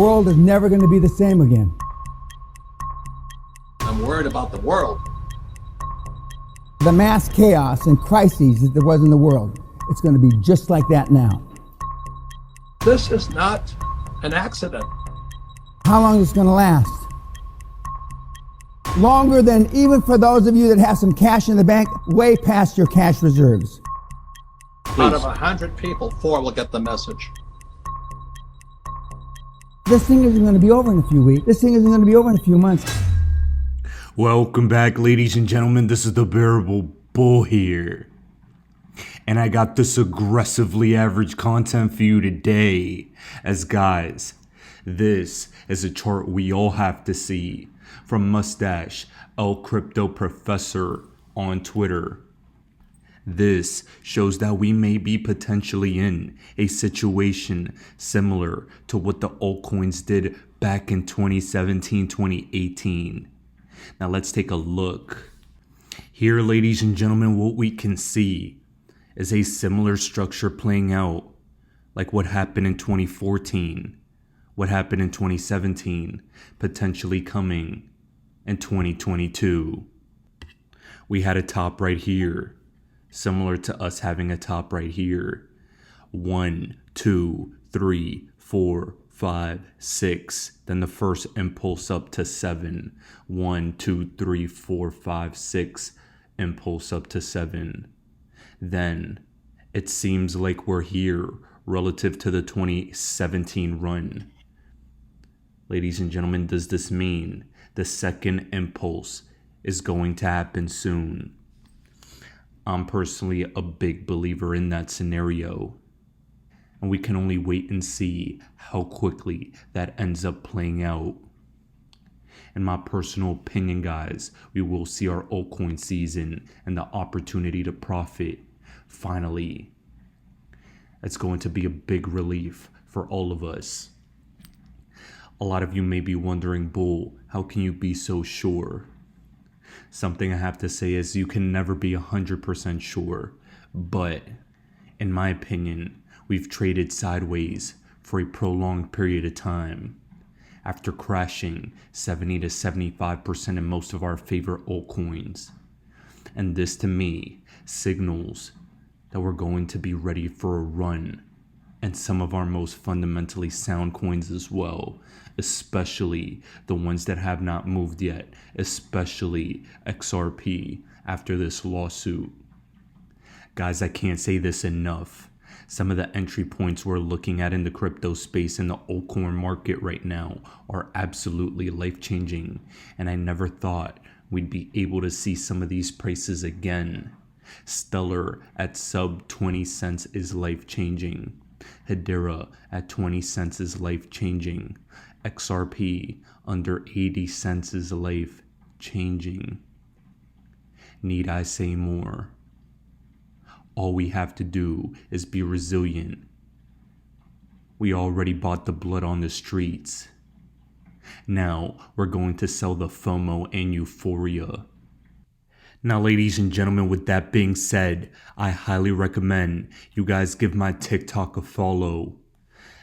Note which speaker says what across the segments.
Speaker 1: The world is never going to be the same again.
Speaker 2: I'm worried about the world.
Speaker 1: The mass chaos and crises that there was in the world, it's going to be just like that now.
Speaker 2: This is not an accident.
Speaker 1: How long is it going to last? Longer than even for those of you that have some cash in the bank, way past your cash reserves.
Speaker 2: Out of 100 people, 4 will get the message.
Speaker 1: This thing isn't going to be over in a few weeks. This thing isn't going to be over in a few months.
Speaker 3: Welcome back, ladies and gentlemen. This is the Bearable Bull here. And I got this aggressively average content for you today. As guys, this is a chart we all have to see from Mustache, El Crypto Professor on Twitter. This shows that we may be potentially in a situation similar to what the altcoins did back in 2017, 2018. Now let's take a look. Here, ladies and gentlemen, what we can see is a similar structure playing out like what happened in 2014, what happened in 2017, potentially coming in 2022. We had a top right here, similar to us having a top right here. 1, 2, 3, 4, 5, 6. Then the first impulse up to 7. 1, 2, 3, 4, 5, 6. Impulse up to 7. Then it seems like we're here relative to the 2017 run. Ladies and gentlemen, does this mean the second impulse is going to happen soon? I'm personally a big believer in that scenario. And we can only wait and see how quickly that ends up playing out. In my personal opinion, guys, we will see our altcoin season and the opportunity to profit finally. It's going to be a big relief for all of us. A lot of you may be wondering, Bull, how can you be so sure? Something I have to say is you can never be 100% sure, but in my opinion, we've traded sideways for a prolonged period of time after crashing 70 to 75% in most of our favorite altcoins. And this to me signals that we're going to be ready for a run and some of our most fundamentally sound coins as well, especially the ones that have not moved yet, especially XRP after this lawsuit. Guys, I can't say this enough. Some of the entry points we're looking at in the crypto space in the altcoin market right now are absolutely life-changing, and I never thought we'd be able to see some of these prices again. Stellar at sub 20 cents is life-changing. Hedera at 20 cents is life-changing. XRP under 80 cents is life-changing. Need I say more? All we have to do is be resilient. We already bought the blood on the streets. Now we're going to sell the FOMO and euphoria. Now, ladies and gentlemen, with that being said, I highly recommend you guys give my TikTok a follow.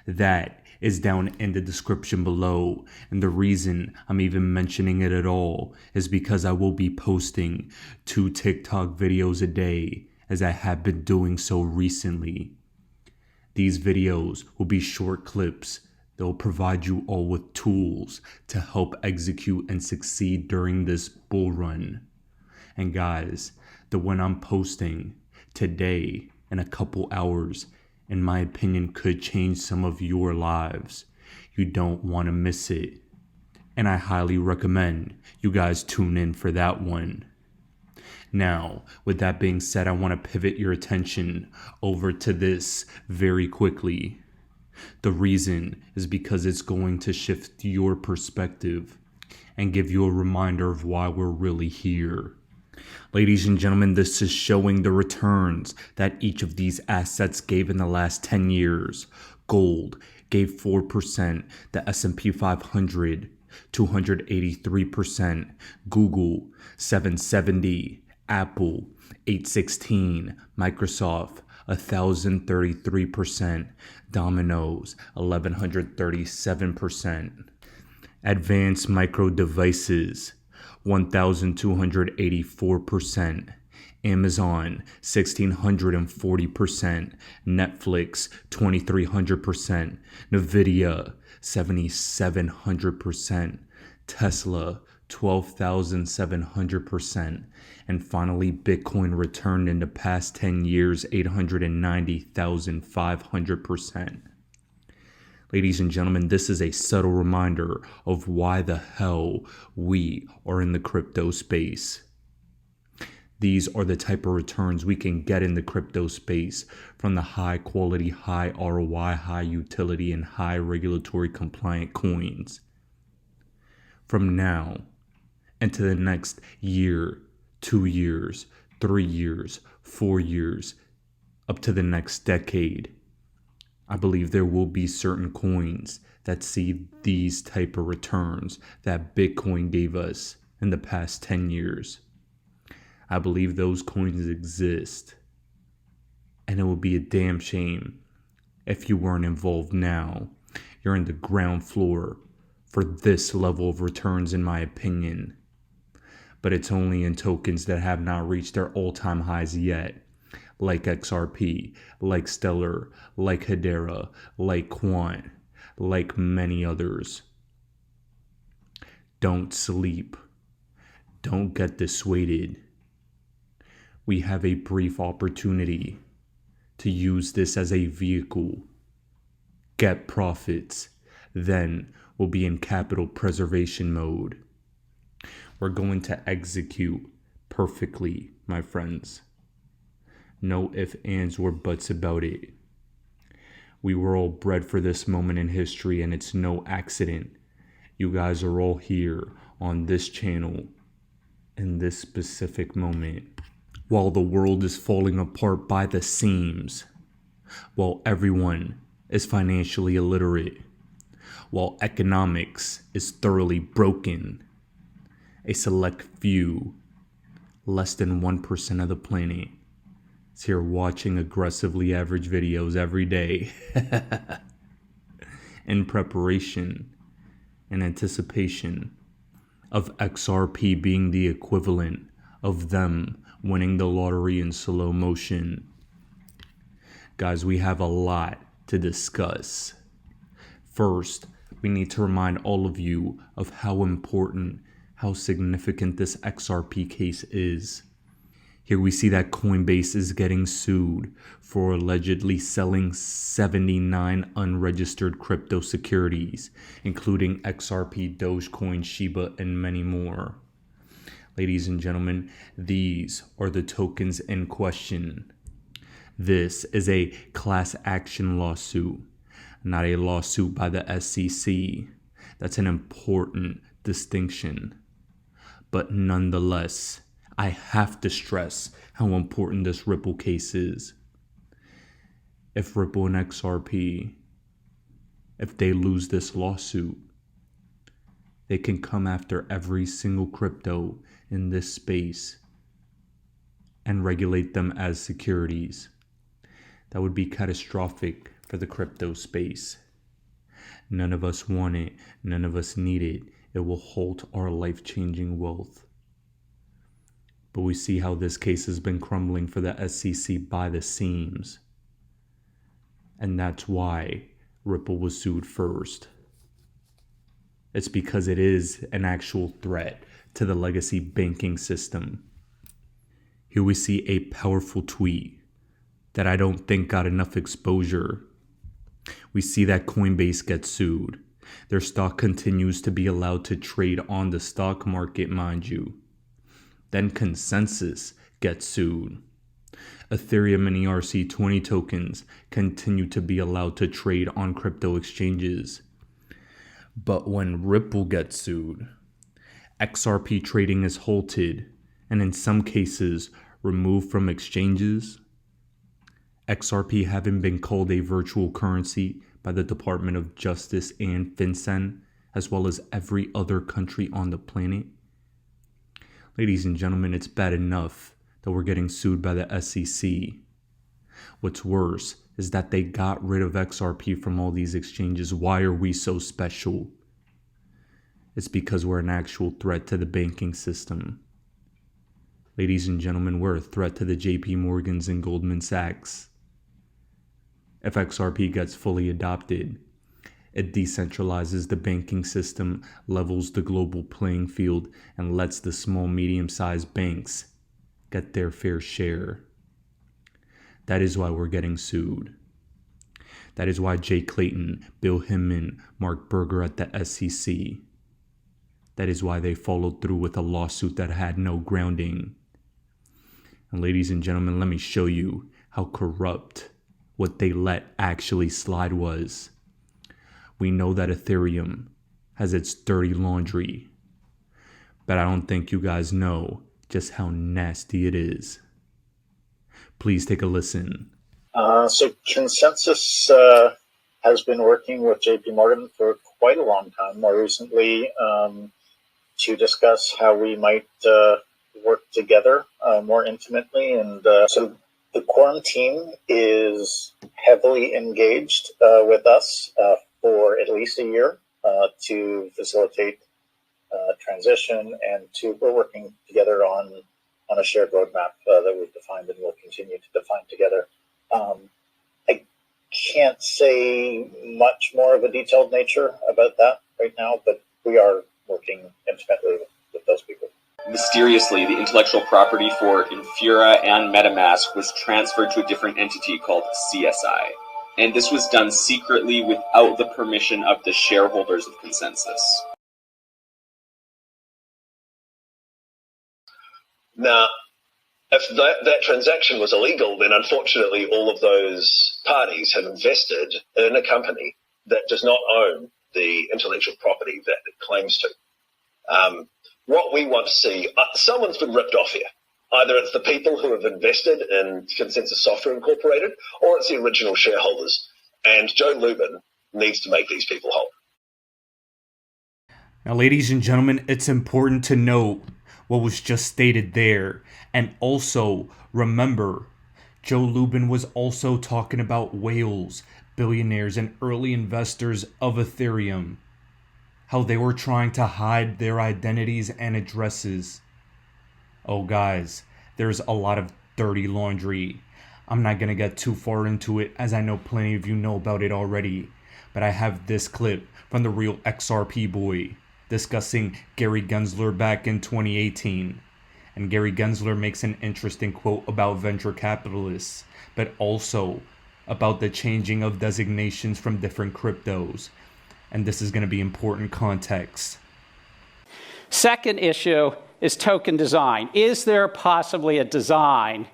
Speaker 3: That is down in the description below. And the reason I'm even mentioning it at all is because I will be posting 2 TikTok videos a day, as I have been doing so recently. These videos will be short clips that will provide you all with tools to help execute and succeed during this bull run. And guys, the one I'm posting today in a couple hours, in my opinion, could change some of your lives. You don't want to miss it. And I highly recommend you guys tune in for that one. Now, with that being said, I want to pivot your attention over to this very quickly. The reason is because it's going to shift your perspective and give you a reminder of why we're really here. Ladies and gentlemen, this is showing the returns that each of these assets gave in the last 10 years. Gold gave 4%, the S&P 500 283%, Google 770, Apple 816, Microsoft 1,033%, Domino's 1,137%, Advanced Micro Devices 1,284%, Amazon 1,640%, Netflix 2,300%, Nvidia 7,700%, Tesla 12,700%, and finally Bitcoin returned in the past 10 years 890,500%. Ladies and gentlemen, this is a subtle reminder of why the hell we are in the crypto space. These are the type of returns we can get in the crypto space from the high quality, high ROI, high utility, and high regulatory compliant coins. From now into the next year, 2 years, 3 years, 4 years, up to the next decade, I believe there will be certain coins that see these type of returns that Bitcoin gave us in the past 10 years. I believe those coins exist. And it would be a damn shame if you weren't involved now. You're in the ground floor for this level of returns, in my opinion. But it's only in tokens that have not reached their all-time highs yet. Like XRP, like Stellar, like Hedera, like Quant, like many others. Don't sleep. Don't get dissuaded. We have a brief opportunity to use this as a vehicle, get profits, then we'll be in capital preservation mode. We're going to execute perfectly, my friends. No ifs, ands, or buts about it. We were all bred for this moment in history, and it's no accident. You guys are all here on this channel in this specific moment. While the world is falling apart by the seams, while everyone is financially illiterate, while economics is thoroughly broken, a select few, less than 1% of the planet, is here watching aggressively average videos every day in preparation and anticipation of XRP being the equivalent of them winning the lottery in slow motion. Guys, we have a lot to discuss. First, we need to remind all of you of how important, how significant this XRP case is. Here we see that Coinbase is getting sued for allegedly selling 79 unregistered crypto securities, including XRP, Dogecoin, Shiba, and many more. Ladies and gentlemen, these are the tokens in question. This is a class action lawsuit, not a lawsuit by the SEC. That's an important distinction. But nonetheless, I have to stress how important this Ripple case is. If Ripple and XRP, if they lose this lawsuit, they can come after every single crypto in this space and regulate them as securities. That would be catastrophic for the crypto space. None of us want it. None of us need it. It will halt our life-changing wealth. But we see how this case has been crumbling for the SEC by the seams. And that's why Ripple was sued first. It's because it is an actual threat to the legacy banking system. Here we see a powerful tweet that I don't think got enough exposure. We see that Coinbase gets sued. Their stock continues to be allowed to trade on the stock market, mind you. Then Consensus gets sued. Ethereum and ERC20 tokens continue to be allowed to trade on crypto exchanges. But when Ripple gets sued, XRP trading is halted and in some cases removed from exchanges. XRP having been called a virtual currency by the Department of Justice and FinCEN, as well as every other country on the planet. Ladies and gentlemen, it's bad enough that we're getting sued by the SEC. What's worse is that they got rid of XRP from all these exchanges. Why are we so special? It's because we're an actual threat to the banking system. Ladies and gentlemen, we're a threat to the JP Morgans and Goldman Sachs. If XRP gets fully adopted, it decentralizes the banking system, levels the global playing field, and lets the small, medium-sized banks get their fair share. That is why we're getting sued. That is why Jay Clayton, Bill Hinman, Mark Berger at the SEC. That is why they followed through with a lawsuit that had no grounding. And ladies and gentlemen, let me show you how corrupt what they let actually slide was. We know that Ethereum has its dirty laundry, but I don't think you guys know just how nasty it is. Please take a listen.
Speaker 4: So Consensus has been working with JP Morgan for quite a long time, more recently, to discuss how we might work together more intimately. And so the Quorum team is heavily engaged with us for at least a year to facilitate transition, and we're working together on a shared roadmap that we've defined and will continue to define together. I can't say much more of a detailed nature about that right now, but we are working intimately with those people.
Speaker 5: Mysteriously, the intellectual property for Infura and MetaMask was transferred to a different entity called CSI. And this was done secretly without the permission of the shareholders of Consensus.
Speaker 6: Now, if that transaction was illegal, then unfortunately all of those parties have invested in a company that does not own the intellectual property that it claims to. What we want to see, someone's been ripped off here. Either it's the people who have invested in Consensus Software Incorporated, or it's the original shareholders. And Joe Lubin needs to make these people whole.
Speaker 3: Now, ladies and gentlemen, it's important to note what was just stated there. And also, remember, Joe Lubin was also talking about whales, billionaires, and early investors of Ethereum. How they were trying to hide their identities and addresses. Oh, guys, there's a lot of dirty laundry. I'm not going to get too far into it, as I know plenty of you know about it already. But I have this clip from the real XRP boy discussing Gary Gensler back in 2018. And Gary Gensler makes an interesting quote about venture capitalists, but also about the changing of designations from different cryptos. And this is going to be important context.
Speaker 7: Second issue is token design. Is there possibly a design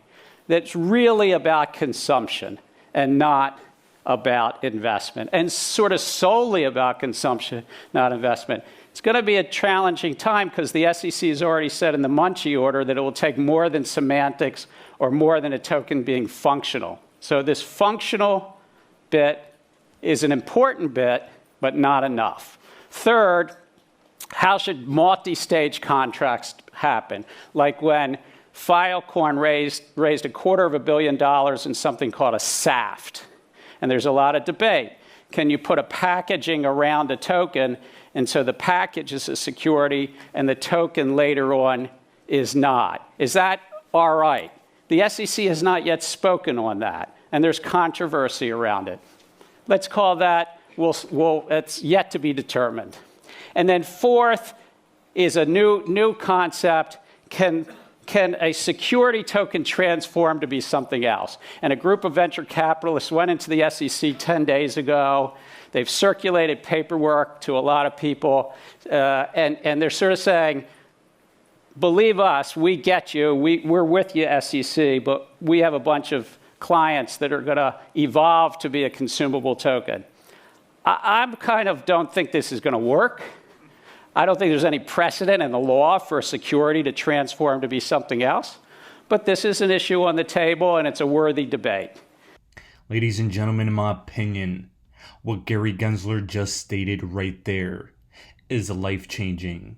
Speaker 7: that's really about consumption and not about investment, and sort of solely about consumption, not investment? It's going to be a challenging time because the SEC has already said in the Munchie order that it will take more than semantics or more than a token being functional. So this functional bit is an important bit, but not enough. Third, how should multi-stage contracts happen? Like when Filecoin raised $250 million in something called a SAFT. And there's a lot of debate. Can you put a packaging around a token, and so the package is a security and the token later on is not? Is that all right? The SEC has not yet spoken on that, and there's controversy around it. Let's call that, it's yet to be determined. And then fourth is a new concept. Can a security token transform to be something else? And a group of venture capitalists went into the SEC 10 days ago. They've circulated paperwork to a lot of people, and they're sort of saying, believe us, we get you, we're with you, SEC, but we have a bunch of clients that are going to evolve to be a consumable token. I kind of don't think this is going to work. I don't think there's any precedent in the law for a security to transform to be something else. But this is an issue on the table, and it's a worthy debate.
Speaker 3: Ladies and gentlemen, in my opinion, what Gary Gensler just stated right there is life-changing.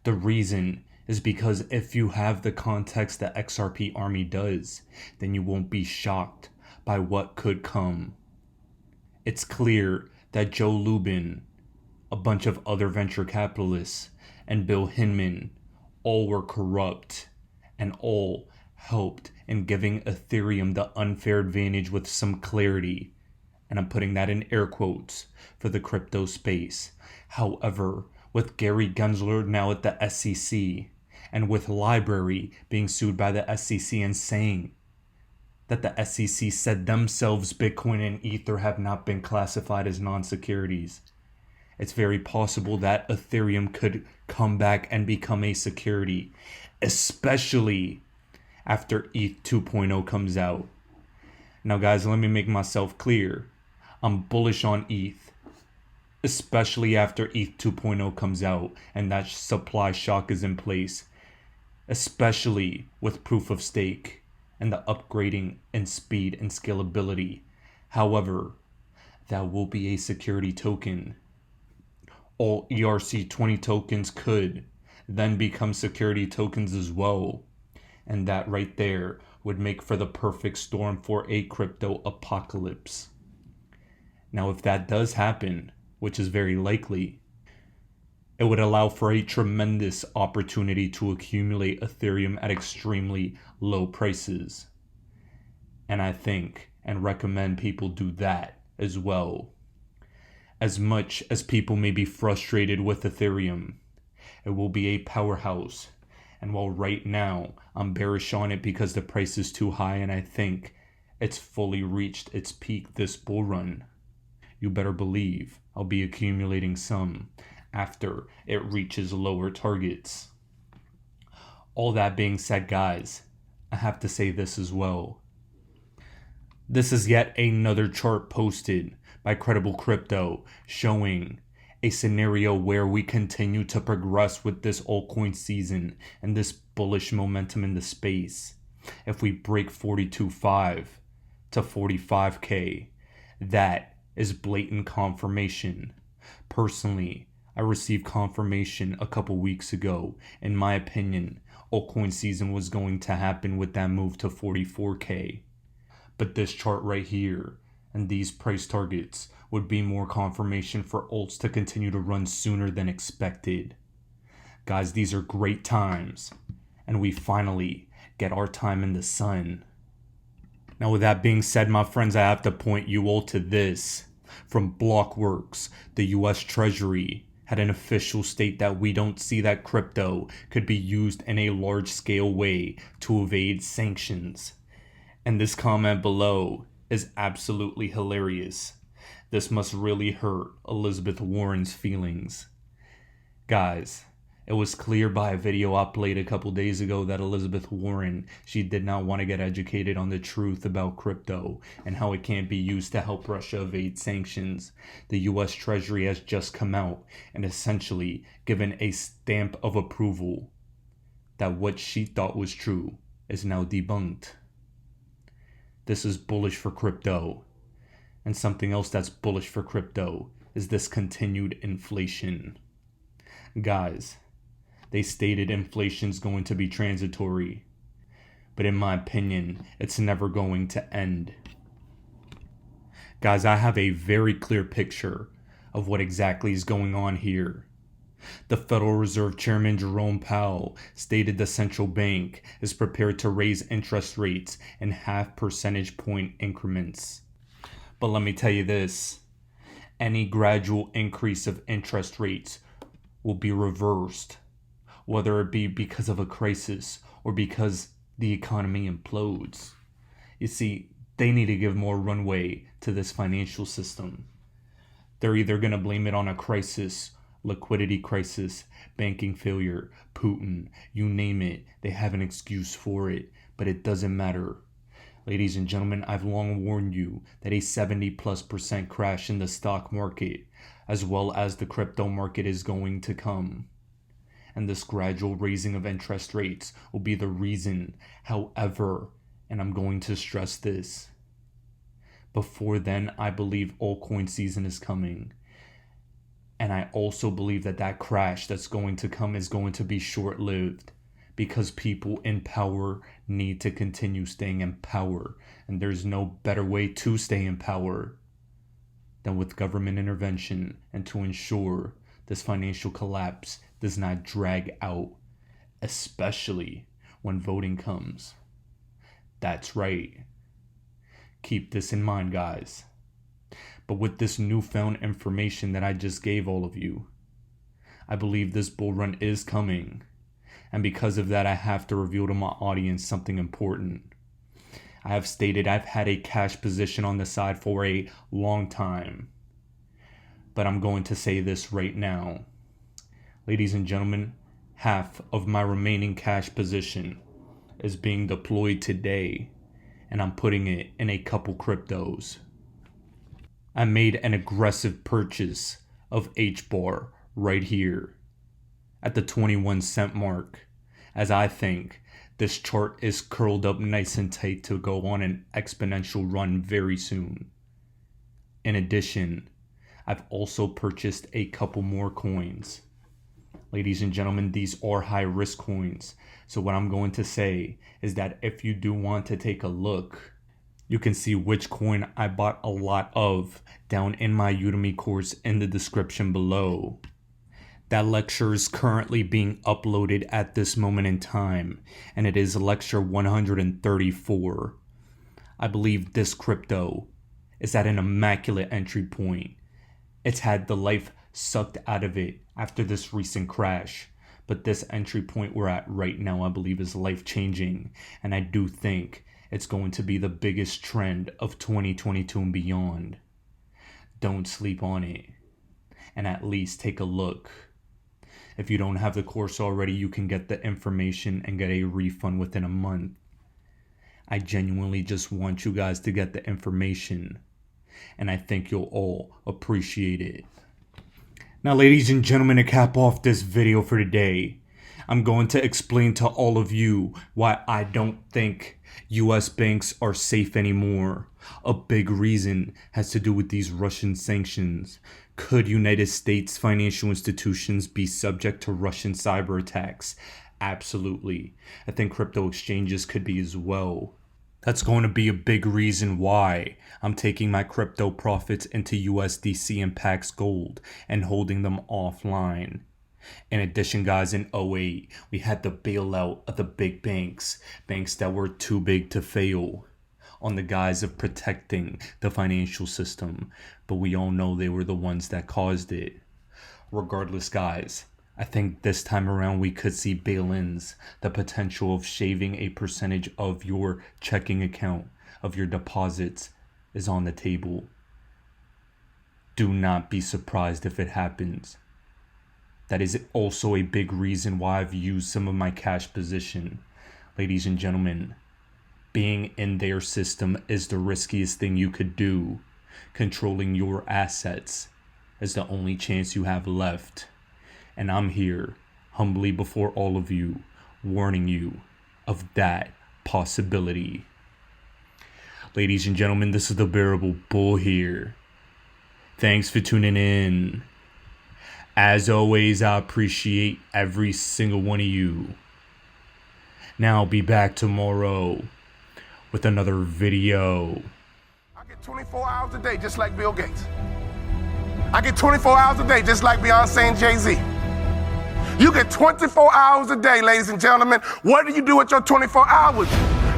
Speaker 3: The reason is because if you have the context that XRP Army does, then you won't be shocked by what could come. It's clear that Joe Lubin, a bunch of other venture capitalists, and Bill Hinman all were corrupt and all helped in giving Ethereum the unfair advantage with some clarity. And I'm putting that in air quotes for the crypto space. However, with Gary Gensler now at the SEC, and with Library being sued by the SEC and saying that the SEC said themselves Bitcoin and Ether have not been classified as non-securities, it's very possible that Ethereum could come back and become a security, especially after ETH 2.0 comes out. Now guys, let me make myself clear. I'm bullish on ETH, especially after ETH 2.0 comes out and that supply shock is in place, especially with proof of stake and the upgrading in speed and scalability. However, that will be a security token. All ERC20 tokens could then become security tokens as well. And that right there would make for the perfect storm for a crypto apocalypse. Now, if that does happen, which is very likely, it would allow for a tremendous opportunity to accumulate Ethereum at extremely low prices. And I think and recommend people do that as well. As much as people may be frustrated with Ethereum, it will be a powerhouse. And while right now I'm bearish on it because the price is too high and I think it's fully reached its peak this bull run, you better believe I'll be accumulating some after it reaches lower targets. All that being said, guys, I have to say this as well. This is yet another chart posted by Credible Crypto showing a scenario where we continue to progress with this altcoin season and this bullish momentum in the space. If we break 42.5 to 45k, that is blatant confirmation. Personally, I received confirmation a couple weeks ago. In my opinion, altcoin season was going to happen with that move to 44k. But this chart right here and these price targets would be more confirmation for alts to continue to run sooner than expected. Guys, these are great times, and we finally get our time in the sun. Now, with that being said, my friends, I have to point you all to this. From Blockworks, the US Treasury had an official state that we don't see that crypto could be used in a large-scale way to evade sanctions. And this comment below is absolutely hilarious. This must really hurt Elizabeth Warren's feelings. Guys, it was clear by a video I played a couple days ago that Elizabeth Warren, she did not want to get educated on the truth about crypto and how it can't be used to help Russia evade sanctions. The US Treasury has just come out and essentially given a stamp of approval that what she thought was true is now debunked. This is bullish for crypto. And something else that's bullish for crypto is this continued inflation. Guys, they stated inflation's going to be transitory, but in my opinion, it's never going to end. Guys, I have a very clear picture of what exactly is going on here. The Federal Reserve Chairman Jerome Powell stated the central bank is prepared to raise interest rates in half percentage point increments. But let me tell you this, any gradual increase of interest rates will be reversed, whether it be because of a crisis or because the economy implodes. You see, they need to give more runway to this financial system. They're either going to blame it on a crisis, liquidity crisis, banking failure, Putin, you name it. They have an excuse for it, but it doesn't matter. Ladies and gentlemen, I've long warned you that a 70+% crash in the stock market, as well as the crypto market, is going to come. And this gradual raising of interest rates will be the reason. However, and I'm going to stress this, before then, I believe altcoin season is coming. And I also believe that that crash that's going to come is going to be short-lived, because people in power need to continue staying in power. And there's no better way to stay in power than with government intervention and to ensure this financial collapse does not drag out, especially when voting comes. That's right. Keep this in mind, guys. But with this newfound information that I just gave all of you, I believe this bull run is coming. And because of that, I have to reveal to my audience something important. I have stated I've had a cash position on the side for a long time. But I'm going to say this right now. Ladies and gentlemen, half of my remaining cash position is being deployed today, and I'm putting it in a couple cryptos. I made an aggressive purchase of HBAR right here at the 21 cent mark, as I think this chart is curled up nice and tight to go on an exponential run very soon. In addition, I've also purchased a couple more coins. Ladies and gentlemen, these are high risk coins. So what I'm going to say is that if you do want to take a look, you can see which coin I bought a lot of down in my Udemy course in the description below. That lecture is currently being uploaded at this moment in time, and it is lecture 134. I believe this crypto is at an immaculate entry point. It's had the life sucked out of it after this recent crash, but this entry point we're at right now I believe is life-changing, and I do think it's going to be the biggest trend of 2022 and beyond. Don't sleep on it, and at least take a look. If you don't have the course already, you can get the information and get a refund within a month. I genuinely just want you guys to get the information, and I think you'll all appreciate it. Now, ladies and gentlemen, to cap off this video for today, I'm going to explain to all of you why I don't think US banks are safe anymore. A big reason has to do with these Russian sanctions. Could United States financial institutions be subject to Russian cyber attacks? Absolutely. I think crypto exchanges could be as well. That's going to be a big reason why I'm taking my crypto profits into USDC and Pax Gold and holding them offline. In addition, guys, in 2008, we had the bailout of the big banks that were too big to fail, on the guise of protecting the financial system. But we all know they were the ones that caused it. Regardless, guys, I think this time around we could see bail-ins. The potential of shaving a percentage of your checking account, of your deposits, is on the table. Do not be surprised if it happens. That is also a big reason why I've used some of my cash position. Ladies and gentlemen, being in their system is the riskiest thing you could do. Controlling your assets is the only chance you have left. And I'm here, humbly before all of you, warning you of that possibility. Ladies and gentlemen, this is the Bearable Bull here. Thanks for tuning in. As always, I appreciate every single one of you. Now I'll be back tomorrow with another video.
Speaker 8: I get 24 hours a day just like Bill Gates. I get 24 hours a day just like Beyonce and Jay-Z. You get 24 hours a day, ladies and gentlemen. What do you do with your 24 hours?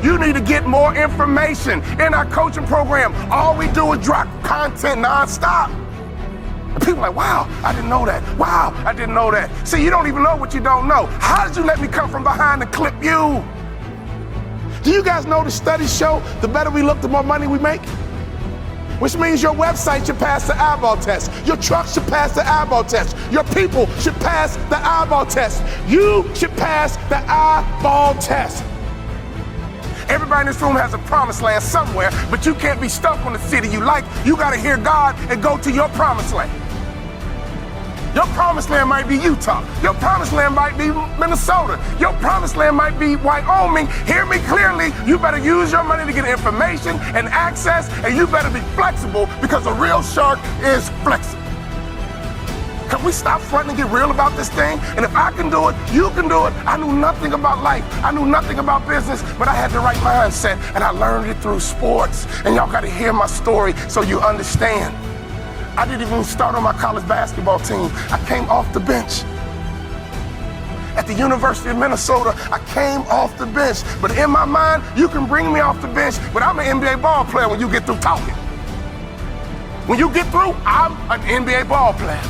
Speaker 8: You need to get more information. In our coaching program, all we do is drop content nonstop. And people are like, wow, I didn't know that. Wow, I didn't know that. See, you don't even know what you don't know. How did you let me come from behind and clip you? Do you guys know the studies show the better we look, the more money we make? Which means your website should pass the eyeball test. Your truck should pass the eyeball test. Your people should pass the eyeball test. You should pass the eyeball test. Everybody in this room has a promised land somewhere, but you can't be stuck on the city you like. You got to hear God and go to your promised land. Your promised land might be Utah. Your promised land might be Minnesota. Your promised land might be Wyoming. Hear me clearly. You better use your money to get information and access, and you better be flexible because a real shark is flexible. Can we stop fronting and get real about this thing? And if I can do it, you can do it. I knew nothing about life. I knew nothing about business, but I had the right mindset, and I learned it through sports. And y'all got to hear my story so you understand. I didn't even start on my college basketball team. I came off the bench. At the University of Minnesota, I came off the bench. But in my mind, you can bring me off the bench, but I'm an NBA ball player when you get through talking. When you get through, I'm an NBA ball player.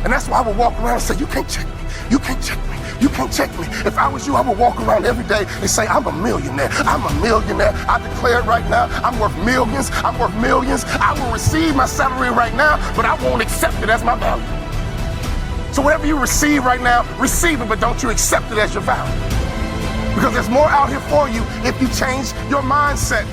Speaker 8: And that's why I would walk around and say, you can't check me. You can't check me. You can't check me. If I was you, I would walk around every day and say, I'm a millionaire. I'm a millionaire. I declare it right now. I'm worth millions. I'm worth millions. I will receive my salary right now, but I won't accept it as my value. So whatever you receive right now, receive it, but don't you accept it as your value. Because there's more out here for you if you change your mindset.